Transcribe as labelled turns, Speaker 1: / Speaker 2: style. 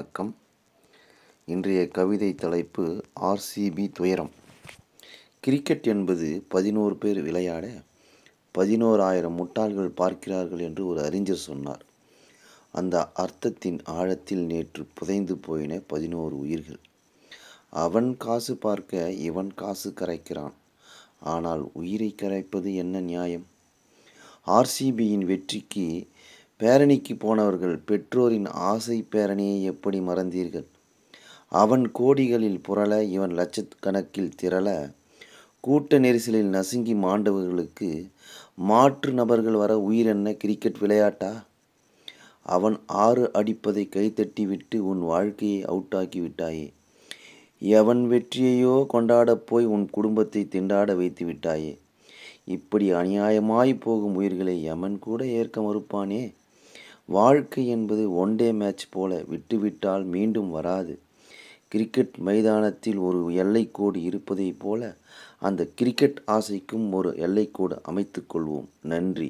Speaker 1: வணக்கம். இன்றைய கவிதை தலைப்பு ஆர்சிபி துயரம். கிரிக்கெட் என்பது 11 பேர் விளையாட 11,000 முட்டாள்கள் பார்க்கிறார்கள் என்று ஒரு அறிஞர் சொன்னார். அந்த அர்த்தத்தின் ஆழத்தில் நேற்று புதைந்து போயின 11 உயிர்கள். அவன் காசு பார்க்க இவன் காசு கரைக்கிறான். ஆனால் உயிரை கரைப்பது என்ன நியாயம்? ஆர்சிபியின் வெற்றிக்கு பேரணிக்கு போனவர்கள் பெற்றோரின் ஆசை பேரணியை எப்படி மறந்தீர்கள்? அவன் கோடிகளில் புரள இவன் லட்சக்கணக்கில் திரள கூட்ட நெரிசலில் நசுங்கி மாண்டவர்களுக்கு மாற்று நபர்கள் வர உயிர் என்ன கிரிக்கெட் விளையாட்டா? அவன் 6 அடிப்பதை கைத்தட்டி விட்டு உன் வாழ்க்கையை அவுட்டாக்கி விட்டாயே. எவன் வெற்றியையோ கொண்டாடப் போய் உன் குடும்பத்தை திண்டாட வைத்து விட்டாயே. இப்படி அநியாயமாய் போகும் உயிர்களை எமன் கூட ஏற்க மறுப்பானே. வாழ்க்கை என்பது ஒன்டே மேட்ச் போல விட்டுவிட்டால் மீண்டும் வராது. கிரிக்கெட் மைதானத்தில் ஒரு எல்லைக்கோடு இருப்பதைப் போல அந்த கிரிக்கெட் ஆசைக்கும் ஒரு எல்லைக்கோடு அமைத்துக் கொள்வோம். நன்றி.